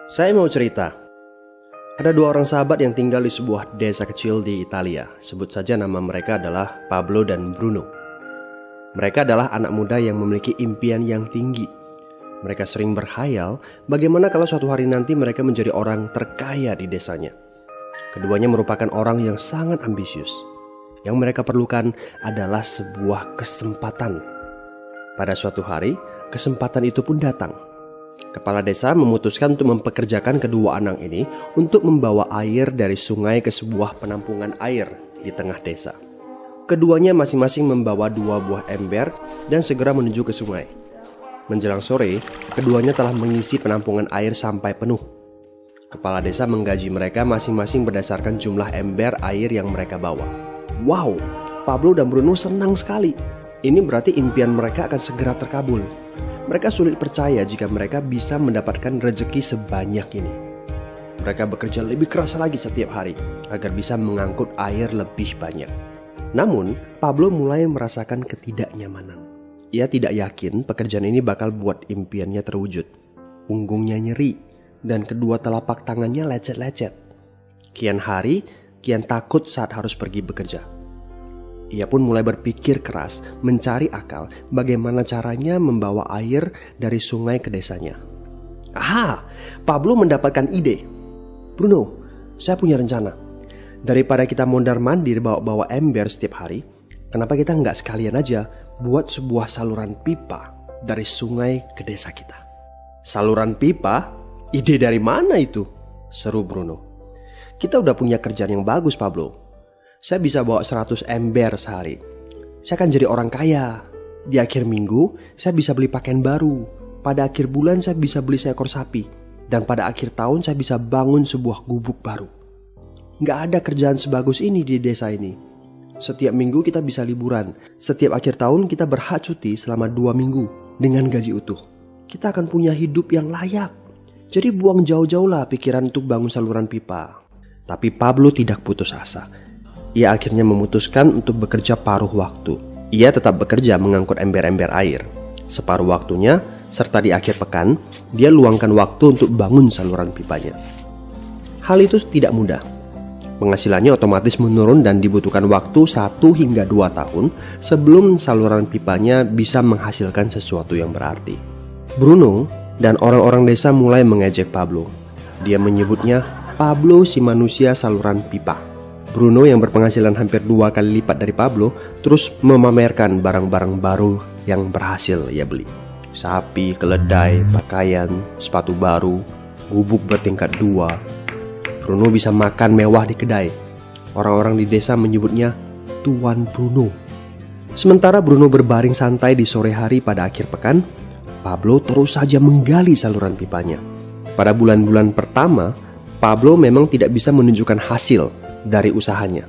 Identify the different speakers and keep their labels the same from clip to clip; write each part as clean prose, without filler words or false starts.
Speaker 1: Saya mau cerita. Ada dua orang sahabat yang tinggal di sebuah desa kecil di Italia. Sebut saja nama mereka adalah Pablo dan Bruno. Mereka adalah anak muda yang memiliki impian yang tinggi. Mereka sering berkhayal bagaimana kalau suatu hari nanti mereka menjadi orang terkaya di desanya. Keduanya merupakan orang yang sangat ambisius. Yang mereka perlukan adalah sebuah kesempatan. Pada suatu hari, kesempatan itu pun datang. Kepala desa memutuskan untuk mempekerjakan kedua anak ini untuk membawa air dari sungai ke sebuah penampungan air di tengah desa. Keduanya masing-masing membawa 2 buah ember dan segera menuju ke sungai. Menjelang sore, keduanya telah mengisi penampungan air sampai penuh. Kepala desa menggaji mereka masing-masing berdasarkan jumlah ember air yang mereka bawa. Wow, Pablo dan Bruno senang sekali. Ini berarti impian mereka akan segera terkabul. Mereka sulit percaya jika mereka bisa mendapatkan rezeki sebanyak ini. Mereka bekerja lebih keras lagi setiap hari agar bisa mengangkut air lebih banyak. Namun, Pablo mulai merasakan ketidaknyamanan. Ia tidak yakin pekerjaan ini bakal buat impiannya terwujud. Punggungnya nyeri dan kedua telapak tangannya lecet-lecet. Kian hari, kian takut saat harus pergi bekerja. Ia pun mulai berpikir keras mencari akal bagaimana caranya membawa air dari sungai ke desanya. Aha, Pablo mendapatkan ide. Bruno, saya punya rencana. Daripada kita mondar-mandir bawa-bawa ember setiap hari, kenapa kita nggak sekalian aja buat sebuah saluran pipa dari sungai ke desa kita? Saluran pipa? Ide dari mana itu? Seru Bruno. Kita udah punya kerjaan yang bagus, Pablo. Saya bisa bawa 100 ember sehari. Saya akan jadi orang kaya. Di akhir minggu, saya bisa beli pakaian baru. Pada akhir bulan, saya bisa beli seekor sapi. Dan pada akhir tahun, saya bisa bangun sebuah gubuk baru. Nggak ada kerjaan sebagus ini di desa ini. Setiap minggu kita bisa liburan. Setiap akhir tahun, kita berhak cuti selama 2 minggu dengan gaji utuh. Kita akan punya hidup yang layak. Jadi buang jauh-jauh lah pikiran untuk bangun saluran pipa. Tapi Pablo tidak putus asa. Ia akhirnya memutuskan untuk bekerja paruh waktu. Ia tetap bekerja mengangkut ember-ember air. Separuh waktunya, serta di akhir pekan, dia luangkan waktu untuk bangun saluran pipanya. Hal itu tidak mudah. Penghasilannya otomatis menurun dan dibutuhkan waktu 1 hingga 2 tahun sebelum saluran pipanya bisa menghasilkan sesuatu yang berarti. Bruno dan orang-orang desa mulai mengejek Pablo. Dia menyebutnya Pablo si manusia saluran pipa. Bruno yang berpenghasilan hampir 2 kali lipat dari Pablo terus memamerkan barang-barang baru yang berhasil ia beli. Sapi, keledai, pakaian, sepatu baru, gubuk bertingkat 2. Bruno bisa makan mewah di kedai. Orang-orang di desa menyebutnya Tuan Bruno. Sementara Bruno berbaring santai di sore hari pada akhir pekan, Pablo terus saja menggali saluran pipanya. Pada bulan-bulan pertama, Pablo memang tidak bisa menunjukkan hasil dari usahanya.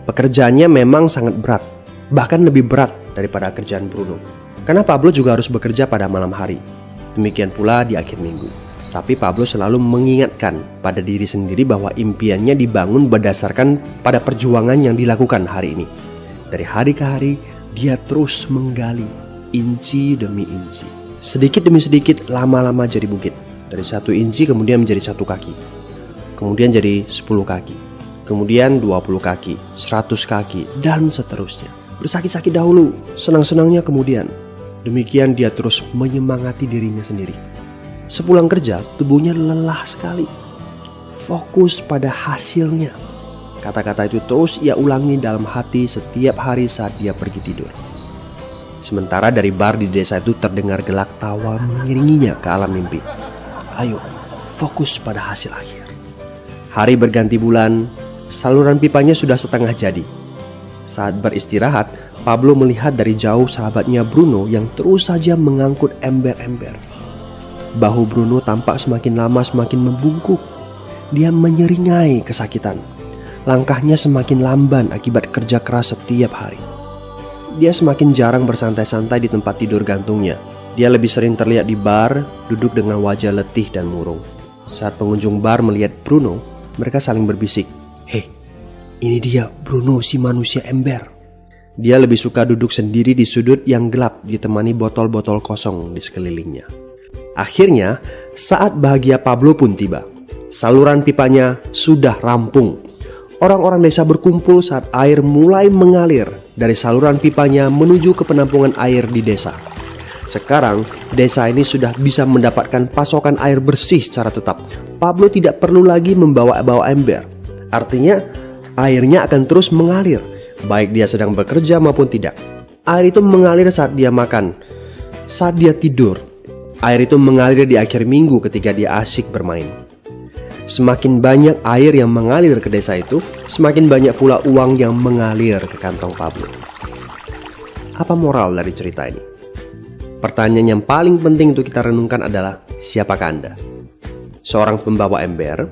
Speaker 1: Pekerjaannya memang sangat berat, bahkan lebih berat daripada kerjaan Bruno. Karena Pablo juga harus bekerja pada malam hari. Demikian pula di akhir minggu. Tapi Pablo selalu mengingatkan pada diri sendiri bahwa impiannya dibangun berdasarkan pada perjuangan yang dilakukan hari ini. Dari hari ke hari, dia terus menggali, inci demi inci. Sedikit demi sedikit, lama-lama jadi bukit. Dari 1 inci kemudian menjadi 1 kaki. Kemudian jadi 10 kaki. Kemudian 20 kaki, 100 kaki, dan seterusnya. Bersakit-sakit dahulu, senang-senangnya kemudian. Demikian dia terus menyemangati dirinya sendiri. Sepulang kerja, tubuhnya lelah sekali. Fokus pada hasilnya. Kata-kata itu terus ia ulangi dalam hati setiap hari saat dia pergi tidur. Sementara dari bar di desa itu terdengar gelak tawa mengiringinya ke alam mimpi. Ayo, fokus pada hasil akhir. Hari berganti bulan, saluran pipanya sudah setengah jadi. Saat beristirahat, Pablo melihat dari jauh sahabatnya Bruno yang terus saja mengangkut ember-ember. Bahu Bruno tampak semakin lama semakin membungkuk. Dia menyeringai kesakitan. Langkahnya semakin lamban akibat kerja keras setiap hari. Dia semakin jarang bersantai-santai di tempat tidur gantungnya. Dia lebih sering terlihat di bar, duduk dengan wajah letih dan murung. Saat pengunjung bar melihat Bruno, mereka saling berbisik. Hei, ini dia Bruno si manusia ember. Dia lebih suka duduk sendiri di sudut yang gelap ditemani botol-botol kosong di sekelilingnya. Akhirnya, Saat bahagia Pablo pun tiba. Saluran pipanya sudah rampung. Orang-orang desa berkumpul saat air mulai mengalir dari saluran pipanya menuju ke penampungan air di desa. Sekarang, desa ini sudah bisa mendapatkan pasokan air bersih secara tetap. Pablo tidak perlu lagi membawa ember. Artinya, airnya akan terus mengalir, baik dia sedang bekerja maupun tidak. Air itu mengalir saat dia makan, saat dia tidur. Air itu mengalir di akhir minggu ketika dia asik bermain. Semakin banyak air yang mengalir ke desa itu, semakin banyak pula uang yang mengalir ke kantong Pablo. Apa moral dari cerita ini? Pertanyaan yang paling penting untuk kita renungkan adalah, siapakah Anda? Seorang pembawa ember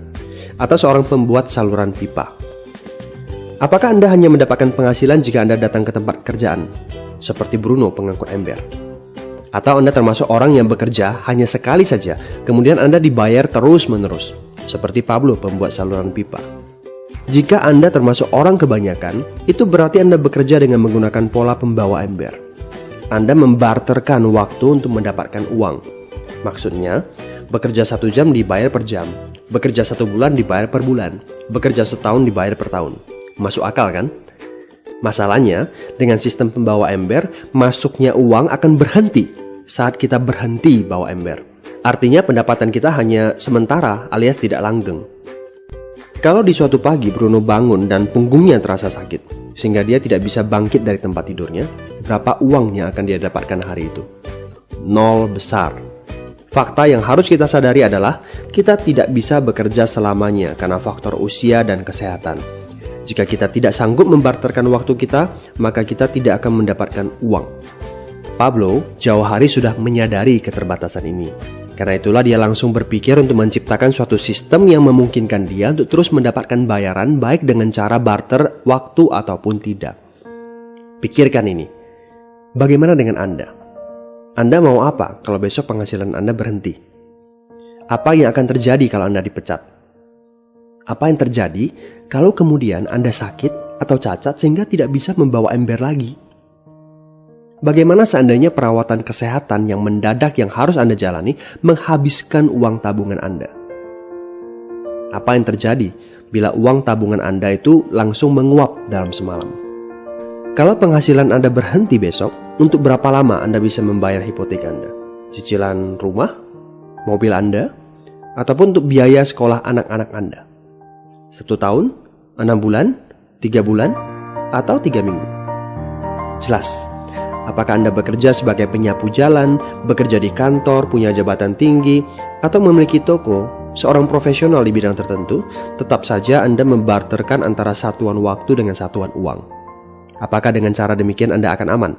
Speaker 1: atau seorang pembuat saluran pipa? Apakah Anda hanya mendapatkan penghasilan jika Anda datang ke tempat kerjaan, seperti Bruno pengangkut ember? Atau Anda termasuk orang yang bekerja hanya sekali saja, kemudian Anda dibayar terus-menerus, seperti Pablo pembuat saluran pipa? Jika Anda termasuk orang kebanyakan, itu berarti Anda bekerja dengan menggunakan pola pembawa ember. Anda membarterkan waktu untuk mendapatkan uang. Maksudnya, bekerja 1 jam dibayar per jam, bekerja 1 bulan dibayar per bulan, bekerja setahun dibayar per tahun. Masuk akal kan? Masalahnya, dengan sistem pembawa ember, masuknya uang akan berhenti saat kita berhenti bawa ember. Artinya pendapatan kita hanya sementara alias tidak langgeng. Kalau di suatu pagi Bruno bangun dan punggungnya terasa sakit, sehingga dia tidak bisa bangkit dari tempat tidurnya, berapa uang yang akan dia dapatkan hari itu? 0 besar. Fakta yang harus kita sadari adalah kita tidak bisa bekerja selamanya karena faktor usia dan kesehatan. Jika kita tidak sanggup membarterkan waktu kita, maka kita tidak akan mendapatkan uang. Pablo jauh hari sudah menyadari keterbatasan ini. Karena itulah dia langsung berpikir untuk menciptakan suatu sistem yang memungkinkan dia untuk terus mendapatkan bayaran baik dengan cara barter waktu ataupun tidak. Pikirkan ini. Bagaimana dengan Anda? Anda mau apa kalau besok penghasilan Anda berhenti? Apa yang akan terjadi kalau Anda dipecat? Apa yang terjadi kalau kemudian Anda sakit atau cacat sehingga tidak bisa membawa ember lagi? Bagaimana seandainya perawatan kesehatan yang mendadak yang harus Anda jalani menghabiskan uang tabungan Anda? Apa yang terjadi bila uang tabungan Anda itu langsung menguap dalam semalam? Kalau penghasilan Anda berhenti besok, untuk berapa lama Anda bisa membayar hipotek Anda? Cicilan rumah, mobil Anda, ataupun untuk biaya sekolah anak-anak Anda? 1 tahun, 6 bulan, 3 bulan, atau 3 minggu? Jelas. Apakah Anda bekerja sebagai penyapu jalan, bekerja di kantor, punya jabatan tinggi, atau memiliki toko, seorang profesional di bidang tertentu, tetap saja Anda membarterkan antara satuan waktu dengan satuan uang. Apakah dengan cara demikian Anda akan aman?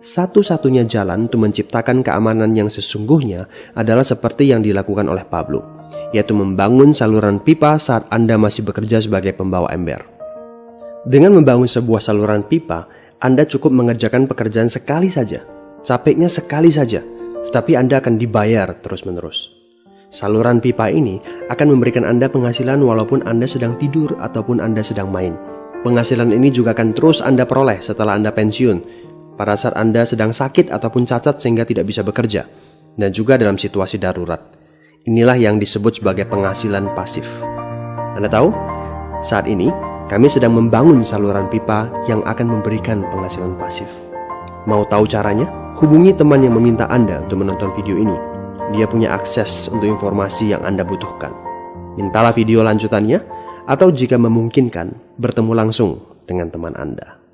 Speaker 1: Satu-satunya jalan untuk menciptakan keamanan yang sesungguhnya adalah seperti yang dilakukan oleh Pablo, yaitu membangun saluran pipa saat Anda masih bekerja sebagai pembawa ember. Dengan membangun sebuah saluran pipa, Anda cukup mengerjakan pekerjaan sekali saja, capeknya sekali saja, tetapi Anda akan dibayar terus-menerus. Saluran pipa ini akan memberikan Anda penghasilan walaupun Anda sedang tidur ataupun Anda sedang main. Penghasilan ini juga akan terus Anda peroleh setelah Anda pensiun, pada saat Anda sedang sakit ataupun cacat sehingga tidak bisa bekerja, dan juga dalam situasi darurat. Inilah yang disebut sebagai penghasilan pasif. Anda tahu, saat ini kami sedang membangun saluran pipa yang akan memberikan penghasilan pasif. Mau tahu caranya? Hubungi teman yang meminta Anda untuk menonton video ini. Dia punya akses untuk informasi yang Anda butuhkan. Mintalah video lanjutannya, atau jika memungkinkan, bertemu langsung dengan teman Anda.